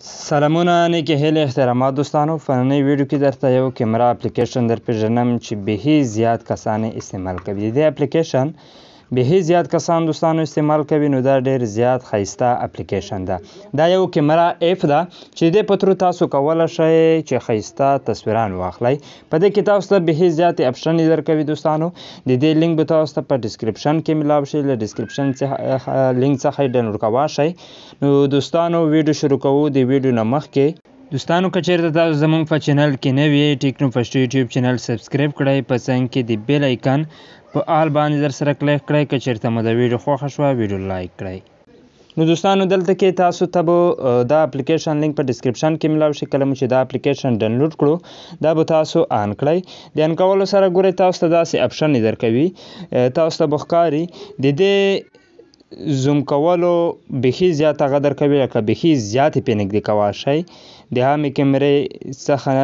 سلامونه نیکې هیلې احترامات دوستانو په نننۍ ویډیو کې درته یو کیمرا اپلیکیشن در پیژنم چې بهي زیات کسان استعمال کوي. د دې اپلیکیشن بهي زیات کسان دوستانو استعمال کوي، نو دا ډېر زیات ښایسته اپلیکیشن ده. دا یو کیمرا اپ ده چې د په تھرو تاسو کولی شئ چې ښایسته تصویران واخلئ. په دې کې تاسو ته بهي زیاتې اپشنې درکوي دوستانو. د دې لینک به تاسو ته په ډسکرپشن کې ملاو شي، له ډسکرپشن لینک څخه یې ډاونلوډ کولی شئ. نو دوستانو ویډیو شروع کوو. د ویډیو نه مخکې دوستانو که چېرته تاسو زموږ په چینل کې نوي یې ټیکنو پښتو یوټیوب چینل سبسکرایب کړئ، په څنګ کې د بیل ایکن په آل باندې در سره کلیک کړئ. که چېرته مو د ویډیو خوښه شوه ویډیو لایک کړئ. نو دوستانو دلته کې تاسو ته به دا اپلیکیشن لینک په ډسکرپشن کې ملاو شي. کله مو چې دا اپلیکیشن ډاونلوډ کړو دا به تاسو آن کړئ. د آن کولو سره ګورئ تاسو ته داسې اپشن درکوي، تاسو ته به ښکاري د دې زوم کولو بهي زیات هغه درکوي، لکه بهي زیاتې پرې نږدې کولی شئ. د عامې کیمرې څخه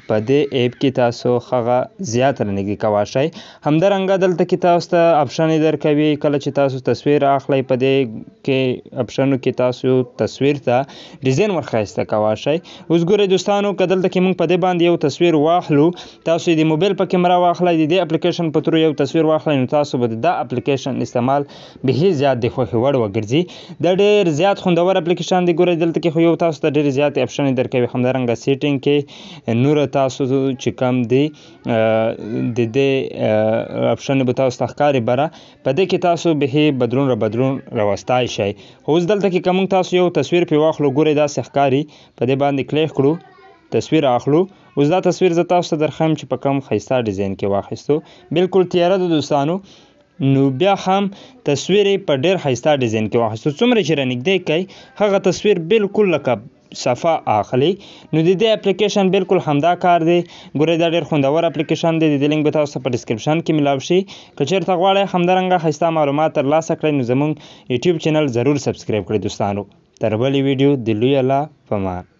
په دې اپ کې تاسو هغه زیات رانږدې کولی شئ. همدارنګه دلته کې تاسو ته اپشنې درکوي. کله چې تاسو تصویر اخلئ په دې کې اپشنو کې تاسو تصویر ته ډیزاین ورښایسته کولی شئ. اوس ګورئ دوستانو، که دلته کې موږ په دې باندې یو تصویر واخلو، تاسو یې د موبایل په کیمرا واخلئ، د دې اپلیکیشن په تھرو یو تصویر واخلئ، نو تاسو به د دا اپلیکیشن استعمال بهي زیات د خوښې وړ وګرځي. دا ډېر زیات خوندور اپلیکیشن دی. ګورئ دلته کې خو یو تاسو ته ډېرې زیاتې اپشنې درکوي. همدارنګه سیټینګ کې نور تاسو چې کم دی د دې اپشن به تاسو ته ښکاري بره، په دې کې تاسو بهي بدلون راوستای شئ. خو اوس دلته کې که موږ تاسو یو تصویر پرې واخلو، ګورئ داسې ښکاري، په دې باندې کلیک کړو، تصویر اخلو. اوس دا تصویر زه تاسو ته درښیم چې په کوم ښایسته ډیزاین کې واخیستو. بالکل تیاره ده دوستانو، نو بیا هم تصویر یې په ډېر ښایسته ډیزاین کې واخیستو. څومره چې رانږدې کوئ هغه تصویر بالکل لکه صفا اخلي. نو د دې اپلیکیشن بالکل همدا کار دی. ګورئ دا ډېر خوندور اپلیکیشن دی. د دې لینک به تاسو ته په ډسکرپشن کې ملاو شي. که چېرته غواړئ همدارنګه ښایسته معلومات ترلاسه کړئ، نو زموږ یوټیوب چینل ضرور سبسکرایب کړئ دوستانو. تر بلې ویډیو د لوی الله په امان.